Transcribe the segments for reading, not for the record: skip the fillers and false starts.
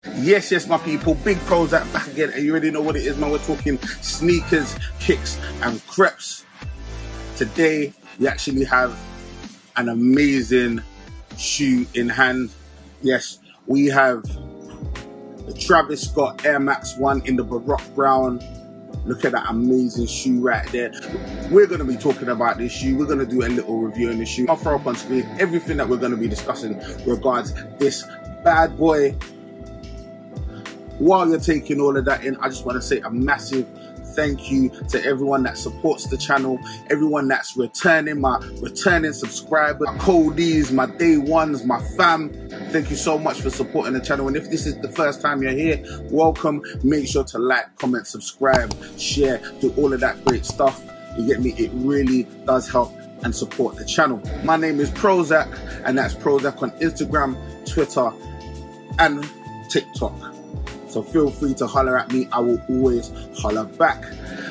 Yes, my people, Big PROZECH back again, and you already know what it is, man. We're talking sneakers, kicks, and crepes. Today, we actually have an amazing shoe in hand. Yes, we have the Travis Scott Air Max 1 in the Baroque Brown. Look at that amazing shoe right there. We're going to be talking about this shoe. We're going to do a little review on the shoe. I'll throw up on screen everything that we're going to be discussing regards this bad boy. While you're taking all of that in, I just want to say a massive thank you to everyone that supports the channel, everyone that's returning, my returning subscribers, my coldies, my day ones, my fam. Thank you so much for supporting the channel. And if this is the first time you're here, welcome. Make sure to like, comment, subscribe, share, do all of that great stuff. You get me? It really does help and support the channel. My name is PROZECH, and that's PROZECH on Instagram, Twitter, and TikTok. So feel free to holler at me. I will always holler back.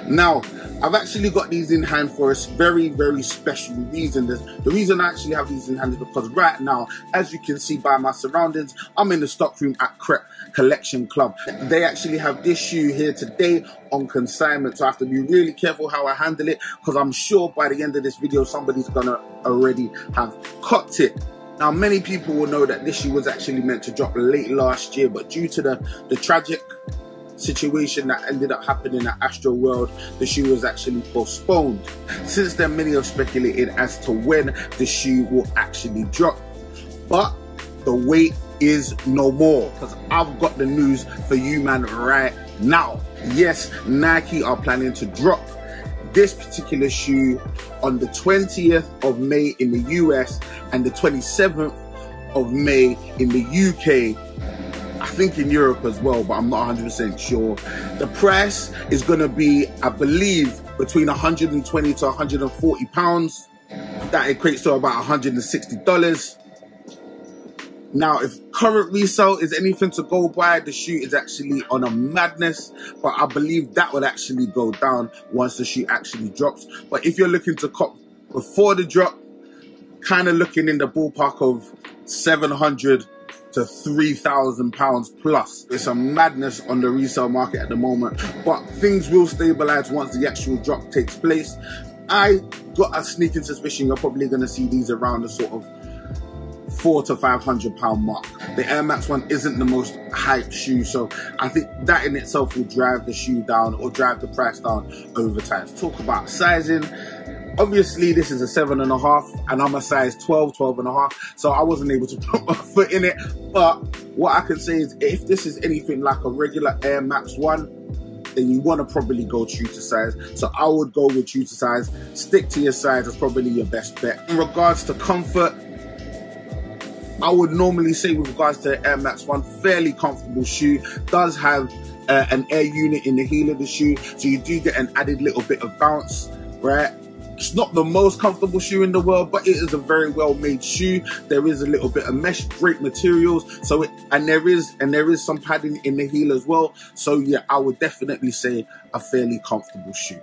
Now, I've actually got these in hand for a very, very special reason. The reason I actually have these in hand is because right now, as you can see by my surroundings, I'm in the stockroom at Crepe Collection Club. They actually have this shoe here today on consignment. So I have to be really careful how I handle it, because I'm sure by the end of this video, somebody's gonna already have copped it. Now, many people will know that this shoe was actually meant to drop late last year, but due to the tragic situation that ended up happening at Astroworld, the shoe was actually postponed. Since then, many have speculated as to when the shoe will actually drop. But the wait is no more, because I've got the news for you, man, right now. Yes, Nike are planning to drop this particular shoe on the 20th of May in the US and the 27th of May in the UK. I think in Europe as well, but I'm not 100% sure. The price is going to be, I believe, between 120 to 140 pounds. That equates to about $160. Now, if current resale is anything to go by, the shoe is actually on a madness, but I believe that will actually go down once the shoe actually drops. But if you're looking to cop before the drop, kind of looking in the ballpark of 700 to 3,000 pounds plus. It's a madness on the resale market at the moment, but things will stabilize once the actual drop takes place. I got a sneaking suspicion you're probably going to see these around the sort of £400 to £500 mark. The Air Max 1 isn't the most hyped shoe, so I think that in itself will drive the shoe down or drive the price down over time. Let's talk about sizing. Obviously, this is a 7.5, and I'm a size 12, 12.5, so I wasn't able to put my foot in it. But what I can say is, if this is anything like a regular Air Max 1, then you want to probably go true to size. So I would go with true to size. Stick to your size, that's probably your best bet. In regards to comfort, I would normally say with regards to the Air Max 1, fairly comfortable shoe. Does have an air unit in the heel of the shoe, so you do get an added little bit of bounce, right? It's not the most comfortable shoe in the world, but it is a very well made shoe. There is a little bit of mesh, great materials, so there is some padding in the heel as well. So yeah, I would definitely say a fairly comfortable shoe.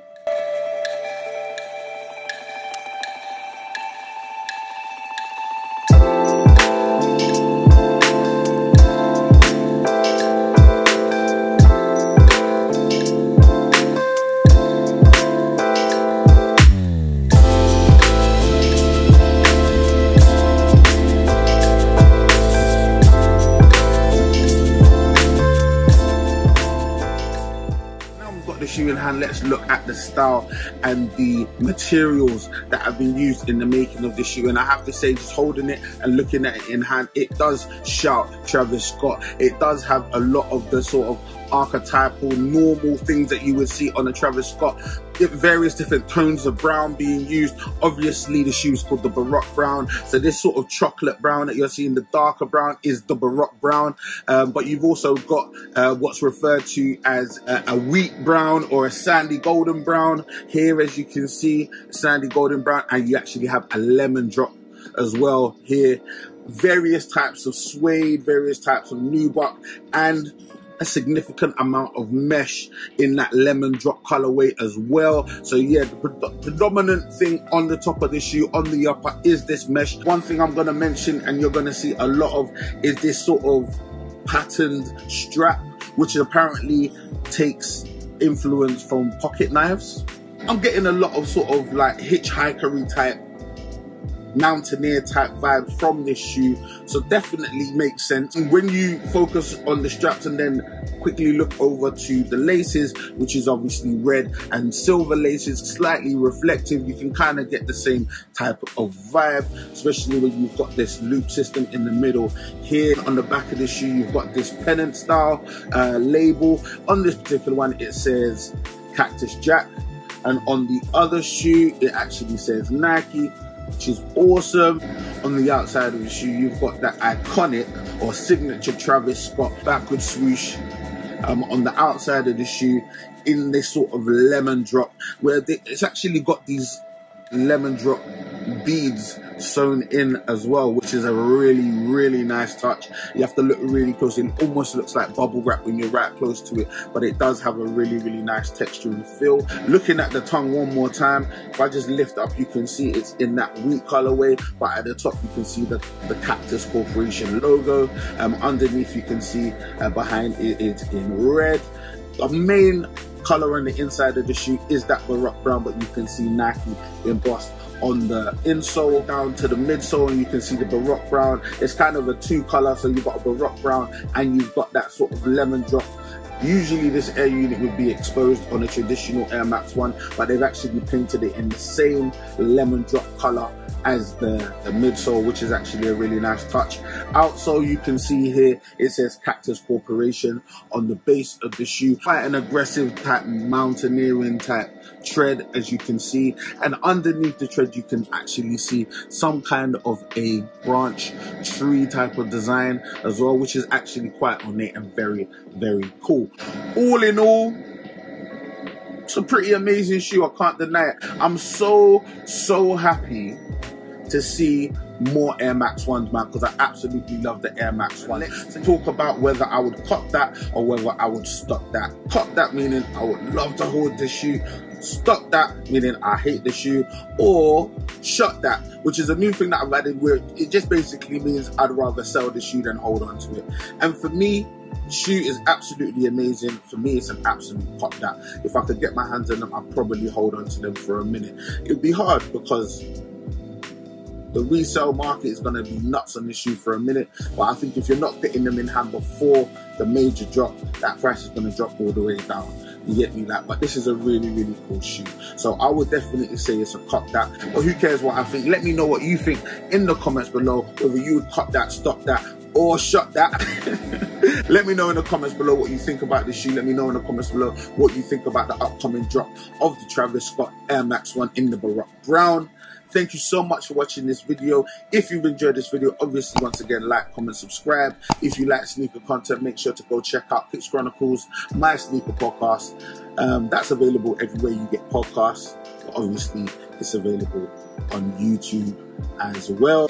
Shoe in hand, let's look at the style and the materials that have been used in the making of this shoe. And I have to say, just holding it and looking at it in hand, it does shout Travis Scott. It does have a lot of the sort of archetypal, normal things that you would see on a Travis Scott. Various different tones of brown being used. Obviously, the shoe is called the Baroque Brown, so this sort of chocolate brown that you're seeing, the darker brown, is the Baroque Brown. But you've also got what's referred to as a wheat brown or a sandy golden brown here, as you can see, sandy golden brown, and you actually have a lemon drop as well here. Various types of suede, various types of nubuck, and a significant amount of mesh in that lemon drop colorway as well. So yeah, the predominant thing on the top of the shoe, on the upper, is this mesh. One thing I'm going to mention, and you're going to see a lot of, is this sort of patterned strap, which apparently takes influence from pocket knives. I'm getting a lot of sort of like hitchhikery type, mountaineer type vibes from this shoe, so definitely makes sense. And when you focus on the straps and then quickly look over to the laces, which is obviously red and silver laces, slightly reflective, you can kind of get the same type of vibe, especially when you've got this loop system in the middle. Here on the back of the shoe, you've got this pennant style label. On this particular one, it says Cactus Jack, and on the other shoe, it actually says Nike, which is awesome. On the outside of the shoe, you've got that iconic or signature Travis Scott backward swoosh on the outside of the shoe in this sort of lemon drop, where it's actually got these lemon drop beads sewn in as well, which is a really, really nice touch. You have to look really close. It almost looks like bubble wrap when you're right close to it, but it does have a really, really nice texture and feel. Looking at the tongue one more time, if I just lift up, you can see it's in that wheat colorway, but at the top you can see the Cactus Corporation logo. Underneath you can see behind it, it's in red. The main color on the inside of the shoe is that Baroque brown, but you can see Nike embossed on the insole down to the midsole, and you can see the Baroque brown. It's kind of a two color, so you've got a Baroque brown and you've got that sort of lemon drop. Usually this air unit would be exposed on a traditional Air Max 1, but they've actually painted it in the same lemon drop color as the midsole, which is actually a really nice touch. Outsole, you can see here, it says Cactus Corporation on the base of the shoe. Quite an aggressive type, mountaineering type tread, as you can see. And underneath the tread, you can actually see some kind of a branch tree type of design as well, which is actually quite ornate and very, very cool. All in all, it's a pretty amazing shoe, I can't deny it. I'm so happy to see more Air Max 1s, man, because I absolutely love the Air Max 1. Let's talk about whether I would cop that or whether I would stock that. Cop that meaning I would love to hold the shoe. Stock that meaning I hate the shoe. Or shot that, which is a new thing that I've added, where it just basically means I'd rather sell the shoe than hold on to it. And for me, shoe is absolutely amazing. For me, it's an absolute pop that. If I could get my hands on them, I'd probably hold on to them for a minute. It'd be hard because the resale market is going to be nuts on this shoe for a minute, but I think if you're not getting them in hand before the major drop, that price is going to drop all the way down. You get me? That, but this is a really, really cool shoe. So I would definitely say it's a cop that. But who cares what I think? Let me know what you think in the comments below, whether you would cop that, stock that, or shot that. Let me know in the comments below what you think about this shoe. Let me know in the comments below what you think about the upcoming drop of the Travis Scott Air Max 1 in the Baroque brown. Thank you so much for watching this video. If you've enjoyed this video, obviously, once again, like, comment, subscribe. If you like sneaker content, make sure to go check out Kicks Chronicles, my sneaker podcast. That's available everywhere you get podcasts. But obviously, it's available on YouTube as well.